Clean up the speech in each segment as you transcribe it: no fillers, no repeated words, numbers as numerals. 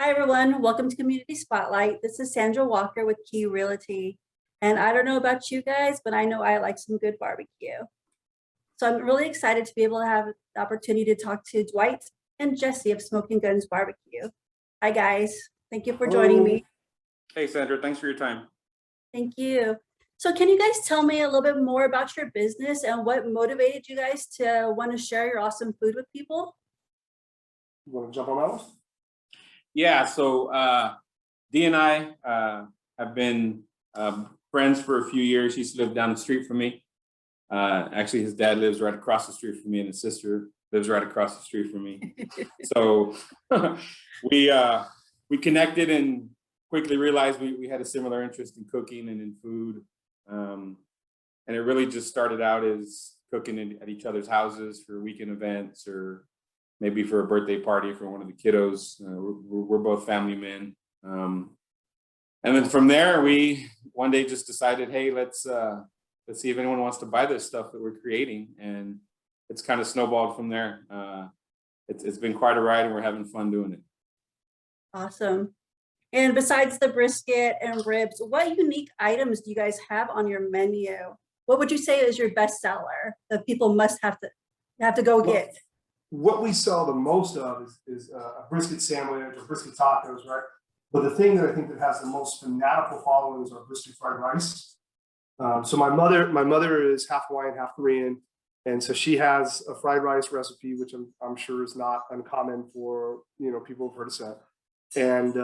Hi, everyone. Welcome to Community Spotlight. This is Sandra Walker with Key Realty. And I don't know about you guys, but I know I like some good barbecue. So I'm really excited to be able to have the opportunity to talk to Dwight and Jesse of Smoking Guns BBQ. Hi, guys. Thank you for joining me. Hey, Sandra. Thanks for your time. Thank you. So can you guys tell me a little bit more about your business and what motivated you guys to want to share your awesome food with people? You want to jump on that one? Yeah, so Dee and I have been friends for a few years. He used to live down the street from me. Actually, his dad lives right across the street from me, and his sister lives right across the street from me. So we connected and quickly realized we had a similar interest in cooking and in food. And it really just started out as cooking at each other's houses for weekend events or maybe for a birthday party for one of the kiddos. We're both family men. And then from there, we one day just decided, hey, let's see if anyone wants to buy this stuff that we're creating. And it's kind of snowballed from there. It's been quite a ride and we're having fun doing it. Awesome. And besides the brisket and ribs, what unique items do you guys have on your menu? What would you say is your best seller that people must have to go get? What we sell the most of is a brisket sandwich or brisket tacos, right? But the thing that I think that has the most fanatical followers are brisket fried rice. So my mother is half Hawaiian, half Korean, and so she has a fried rice recipe, which I'm sure is not uncommon for people of her descent. And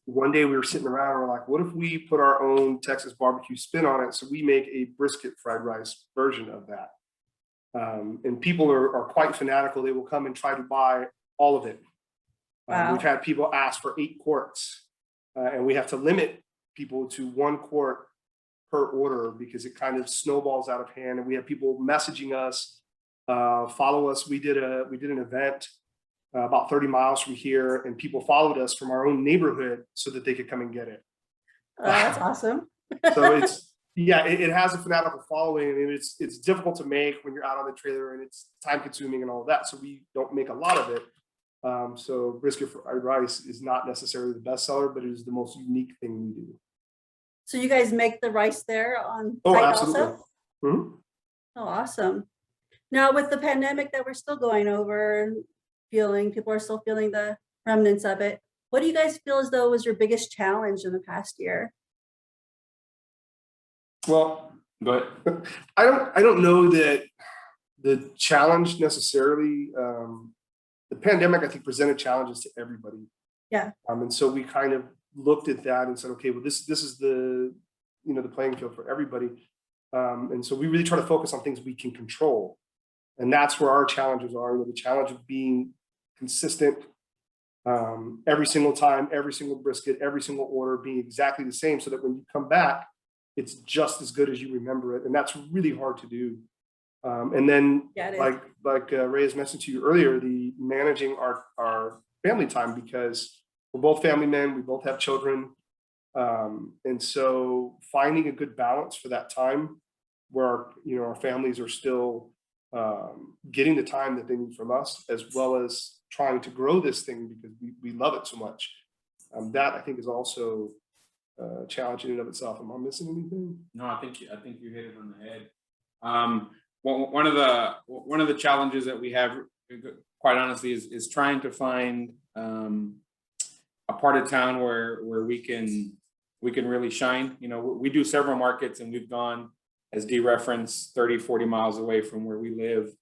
one day we were sitting around and we're like, what if we put our own Texas barbecue spin on it? So we make a brisket fried rice version of that. And people are quite fanatical. They will come and try to buy all of it. Wow. We've had people ask for 8 quarts, and we have to limit people to 1 quart per order because it kind of snowballs out of hand. And we have people messaging us, follow us. We did an event about 30 miles from here, and people followed us from our own neighborhood so that they could come and get it. That's awesome. So it has a fanatical following, and it's difficult to make when you're out on the trailer, and it's time consuming and all of that. So we don't make a lot of it. So brisket fried rice is not necessarily the best seller, but it is the most unique thing we do. So you guys make the rice there on Oh, site absolutely. also? Mm-hmm. Oh, awesome. Now with the pandemic that we're still going over, people are still feeling the remnants of it. What do you guys feel as though was your biggest challenge in the past year? Well, but I don't know that the challenge necessarily. The pandemic, I think, presented challenges to everybody. Yeah. And so we kind of looked at that and said, okay, well, this is the the playing field for everybody. And so we really try to focus on things we can control, and that's where our challenges are. The challenge of being consistent every single time, every single brisket, every single order being exactly the same, so that when you come back, it's just as good as you remember it, and that's really hard to do. And then, like Reyes mentioned to you earlier, the managing our family time, because we're both family men, we both have children, and so finding a good balance for that time, where our families are still getting the time that they need from us, as well as trying to grow this thing because we love it so much. That I think is also challenge in and of itself. Am I missing anything? No, I think you hit it on the head. One of the challenges that we have, quite honestly, is trying to find a part of town where we can really shine. We do several markets, and we've gone, as Dee referenced, 30, 40 miles away from where we live.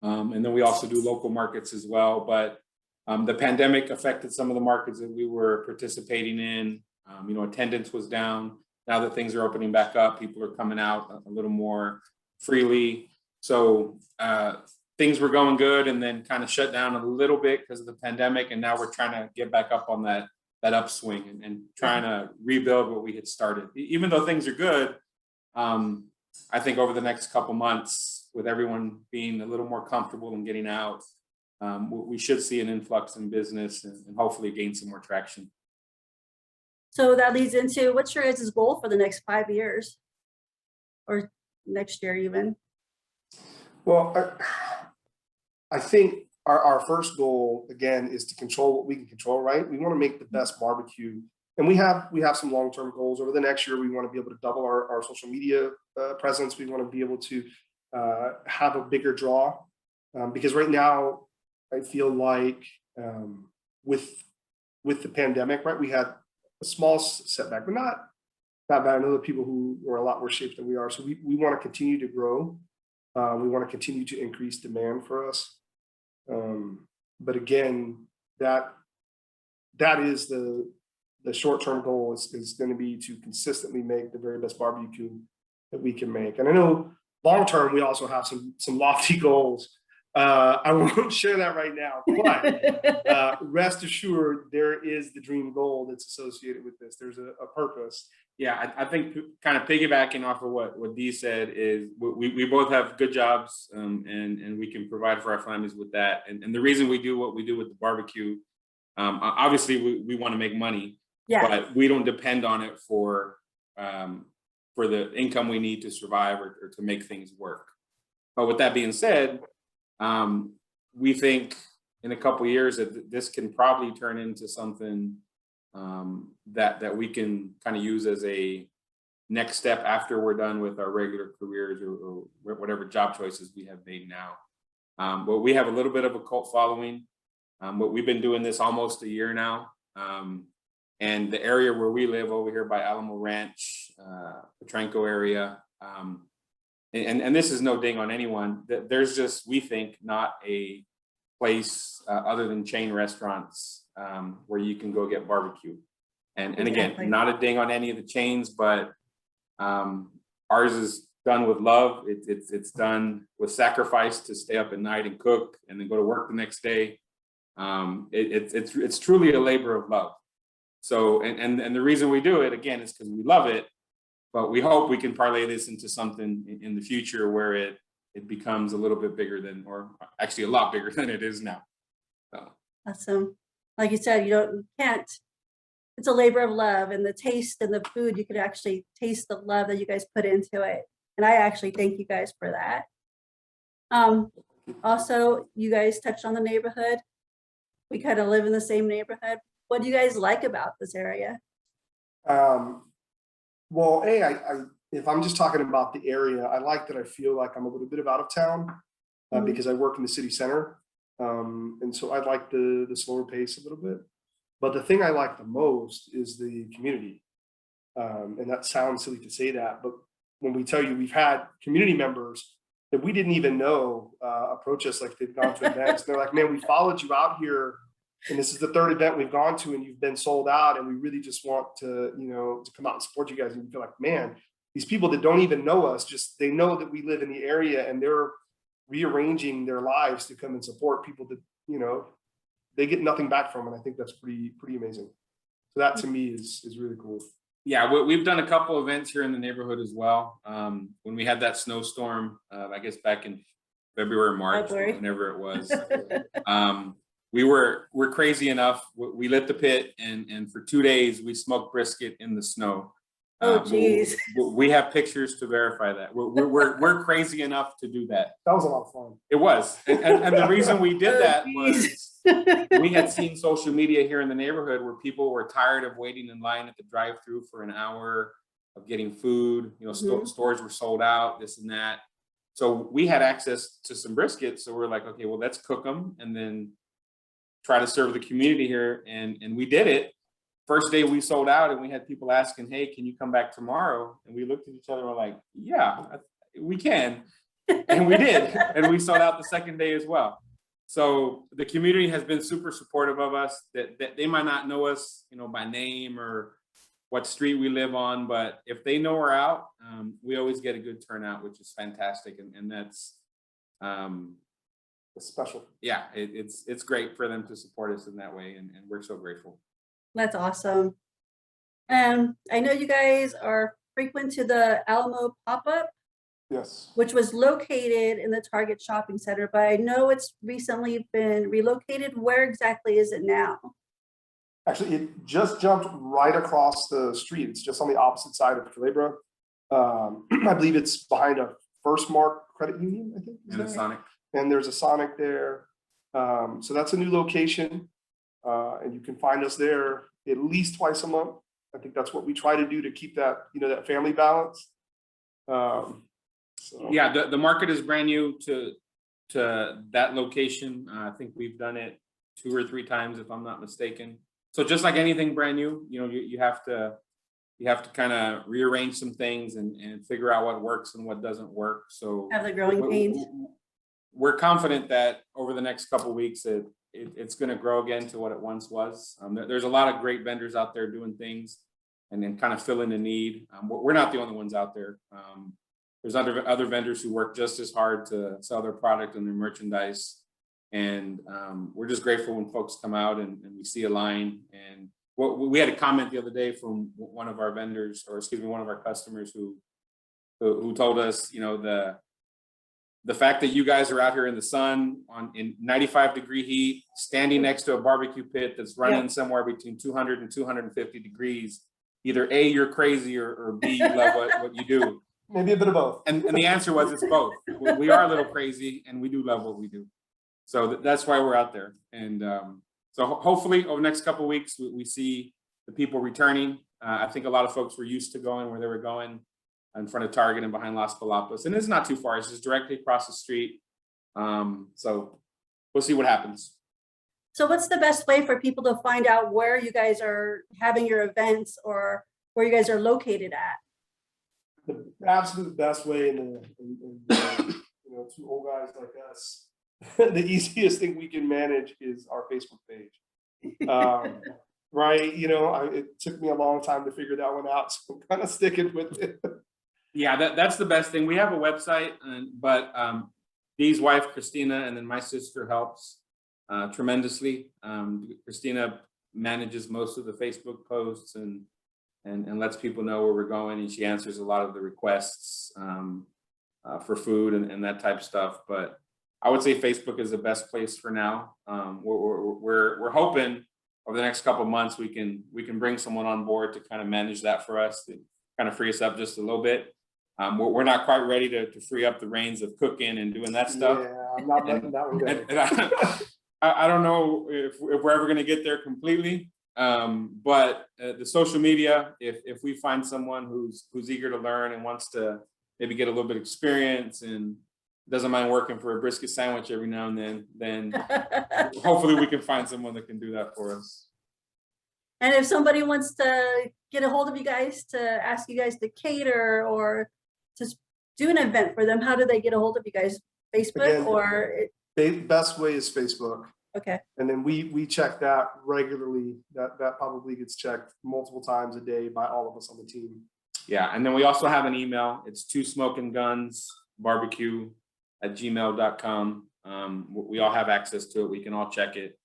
And then we also do local markets as well. But the pandemic affected some of the markets that we were participating in. Attendance was down. Now that things are opening back up, people are coming out a little more freely. So things were going good, and then kind of shut down a little bit because of the pandemic. And now we're trying to get back up on that upswing and trying to rebuild what we had started. Even though things are good, I think over the next couple months, with everyone being a little more comfortable and getting out, we should see an influx in business and hopefully gain some more traction. So that leads into, what's your guys' goal for the next 5 years or next year even? Well, I think our first goal, again, is to control what we can control, right? We want to make the best barbecue. And we have some long-term goals. Over the next year, we want to be able to double our social media presence. We want to be able to have a bigger draw. Because right now, I feel like with the pandemic, right, we had a small setback, but not bad. I know the people who are a lot worse shape than we are. So we want to continue to grow. We want to continue to increase demand for us. But again, that is the short-term goal is going to be to consistently make the very best barbecue that we can make. And I know long-term, we also have some lofty goals. I won't share that right now, but rest assured, there is the dream goal that's associated with this. There's a purpose. Yeah, I think kind of piggybacking off of what Dee said is we both have good jobs, and we can provide for our families with that. And the reason we do what we do with the barbecue, obviously we want to make money, but we don't depend on it for the income we need to survive or to make things work. But with that being said, we think in a couple of years that this can probably turn into something that we can kind of use as a next step after we're done with our regular careers or whatever job choices we have made now. But we have a little bit of a cult following, but we've been doing this almost a year now. And the area where we live over here by Alamo Ranch, Petranco area, and this is no ding on anyone, there's just, we think, not a place other than chain restaurants where you can go get barbecue. And again, not a ding on any of the chains, but ours is done with love. It's done with sacrifice to stay up at night and cook and then go to work the next day. It's truly a labor of love. So, and the reason we do it, again, is because we love it, but we hope we can parlay this into something in the future where it becomes a little bit bigger than, or actually a lot bigger than it is now. So. Awesome. Like you said, you can't, it's a labor of love, and the taste and the food, you could actually taste the love that you guys put into it. And I actually thank you guys for that. Also, you guys touched on the neighborhood. We kind of live in the same neighborhood. What do you guys like about this area? Well, if I'm just talking about the area, I like that I feel like I'm a little bit of out of town because I work in the city center. And so I like the slower pace a little bit. But the thing I like the most is the community. And that sounds silly to say that, but when we tell you we've had community members that we didn't even know approach us like they've gone to events. They're like, man, we followed you out here, and this is the third event we've gone to, and you've been sold out, and we really just want to, to come out and support you guys. And you feel like, man, these people that don't even know us, just they know that we live in the area, and they're rearranging their lives to come and support people that, they get nothing back from. And I think that's pretty amazing. So that to me is really cool. Yeah, we've done a couple events here in the neighborhood as well. When we had that snowstorm, I guess back in February, March, whenever it was, we're crazy enough. We lit the pit, and for 2 days we smoked brisket in the snow. Oh, geez. We have pictures to verify that. We're crazy enough to do that. That was a lot of fun. It was, and the reason we did that was we had seen social media here in the neighborhood where people were tired of waiting in line at the drive-through for an hour of getting food. Stores were sold out, this and that. So we had access to some brisket. So we're like, okay, well, let's cook them and then try to serve the community here. And we did it. First day we sold out, and we had people asking, hey, can you come back tomorrow? And we looked at each other and we're like, yeah, we can. And we did. And we sold out the second day as well. So the community has been super supportive of us. That they might not know us, by name or what street we live on, but if they know we're out, we always get a good turnout, which is fantastic. And that's special. Yeah, it's great for them to support us in that way. And we're so grateful. That's awesome. I know you guys are frequent to the Alamo Pop Up. Yes. Which was located in the Target shopping center, but I know it's recently been relocated. Where exactly is it now? Actually, it just jumped right across the street. It's just on the opposite side of Calabria. I believe it's behind a First Mark credit union, I think. And a Sonic. And there's a Sonic there. So that's a new location. And you can find us there at least twice a month. I think that's what we try to do to keep that, that family balance. So. Yeah, the market is brand new to that location. I think we've done it 2 or 3 times, if I'm not mistaken. So just like anything brand new, you have to kind of rearrange some things and figure out what works and what doesn't work. So Have the growing pains. We're confident that over the next couple of weeks, it's going to grow again to what it once was. There's a lot of great vendors out there doing things and then kind of filling the need. We're not the only ones out there. There's other vendors who work just as hard to sell their product and their merchandise. And we're just grateful when folks come out and we see a line. And we had a comment the other day from one of our vendors, or excuse me, one of our customers who told us, the fact that you guys are out here in the sun in 95-degree heat, standing next to a barbecue pit that's running somewhere between 200 and 250 degrees, either A, you're crazy, or B, you love what you do. Maybe a bit of both. And the answer was it's both. We are a little crazy and we do love what we do. So that's why we're out there. And so hopefully over the next couple of weeks, we see the people returning. I think a lot of folks were used to going where they were going, in front of Target and behind Las Palapas. And it's not too far. It's just directly across the street. So we'll see what happens. So what's the best way for people to find out where you guys are having your events or where you guys are located at? The absolute best way, and two old guys like us, the easiest thing we can manage is our Facebook page. Right? It took me a long time to figure that one out, so I'm kind of sticking with it. Yeah, that's the best thing. We have a website, but Dee's wife, Christina, and then my sister helps tremendously. Christina manages most of the Facebook posts and lets people know where we're going, and she answers a lot of the requests for food and that type of stuff. But I would say Facebook is the best place for now. We're hoping over the next couple of months we can bring someone on board to kind of manage that for us, to kind of free us up just a little bit. We're not quite ready to free up the reins of cooking and doing that stuff. Yeah, I'm not letting that one go. I don't know if we're ever going to get there completely. But the social media, if we find someone who's eager to learn and wants to maybe get a little bit of experience and doesn't mind working for a brisket sandwich every now and then hopefully we can find someone that can do that for us. And if somebody wants to get a hold of you guys to ask you guys to cater or to do an event for them, how do they get a hold of you guys? Facebook? Best way is Facebook. Okay. And then we check that regularly. That probably gets checked multiple times a day by all of us on the team. Yeah, and then we also have an email. It's twosmokinggunsbbq@gmail.com. We all have access to it. We can all check it,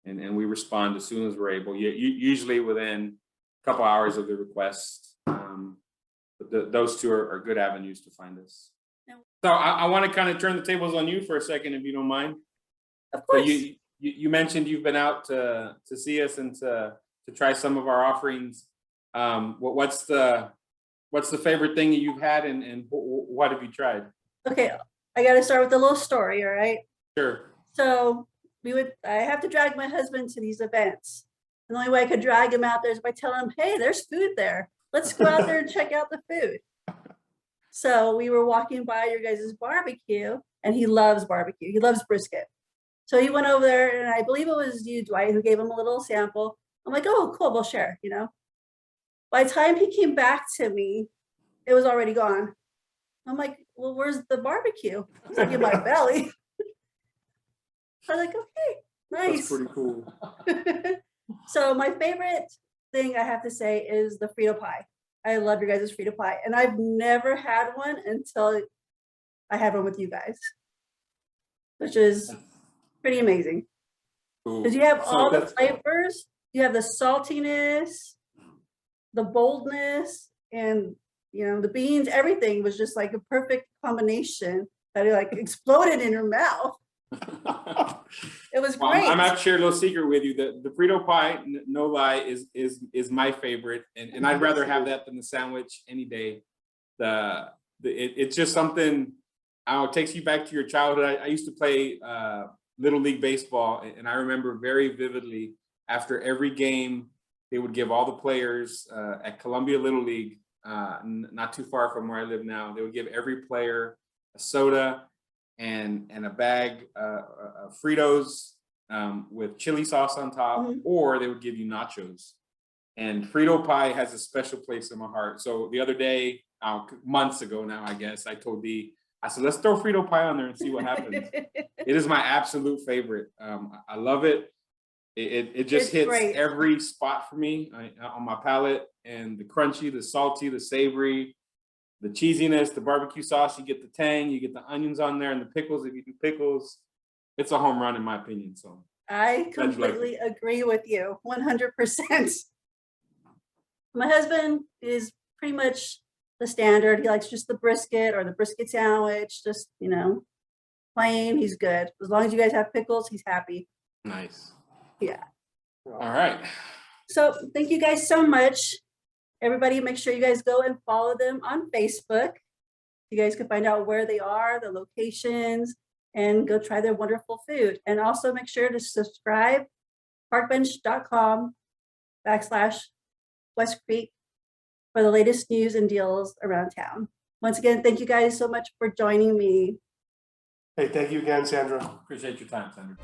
and we respond as soon as we're able. Usually within a couple hours of the request. But those two are good avenues to find us. So I want to kind of turn the tables on you for a second, if you don't mind. Of course. So you mentioned you've been out to see us and to try some of our offerings. What's the favorite thing that you've had and what have you tried? Okay, I got to start with a little story, all right? Sure. So I have to drag my husband to these events. And the only way I could drag him out there is by telling him, hey, there's food there. Let's go out there and check out the food. So we were walking by your guys' barbecue, and he loves barbecue. He loves brisket. So he went over there, and I believe it was you, Dwight, who gave him a little sample. I'm like, oh, cool, we'll share, By the time he came back to me, it was already gone. I'm like, well, where's the barbecue? It's like in my belly. I was like, okay, nice. That's pretty cool. So my favorite thing I have to say is the Frito pie. I love your guys' Frito pie. And I've never had one until I had one with you guys, which is pretty amazing. Because you have all the flavors. You have the saltiness, the boldness, and the beans. Everything was just like a perfect combination that it like exploded in your mouth. It was great. I'm about to share a little secret with you. The Frito pie, no lie, is my favorite, and I'd rather have that than the sandwich any day. It's just something. I don't know, it takes you back to your childhood. I used to play Little League baseball, and I remember very vividly after every game, they would give all the players at Columbia Little League, not too far from where I live now, they would give every player a soda and a bag of Fritos with chili sauce on top, or they would give you nachos. And Frito pie has a special place in my heart. So the other day, months ago now, I guess, I told Dee, I said, let's throw Frito pie on there and see what happens. It is my absolute favorite. I love it. It just It's hits great. every spot for me on my palate, and the crunchy, the salty, the savory, the cheesiness, the barbecue sauce, you get the tang, you get the onions on there, and the pickles, if you do pickles, it's a home run in my opinion. So I completely agree with you 100%. My husband is pretty much the standard. He likes just the brisket or the brisket sandwich, just, you know, plain, he's good. As long as you guys have pickles, he's happy. nice. Yeah. All right. So thank you guys so much. Everybody, make sure you guys go and follow them on Facebook. You guys can find out where they are, the locations, and go try their wonderful food. And also make sure to subscribe, parkbench.com/West Creek for the latest news and deals around town. Once again, thank you guys so much for joining me. Hey, thank you again, Sandra. Appreciate your time, Sandra.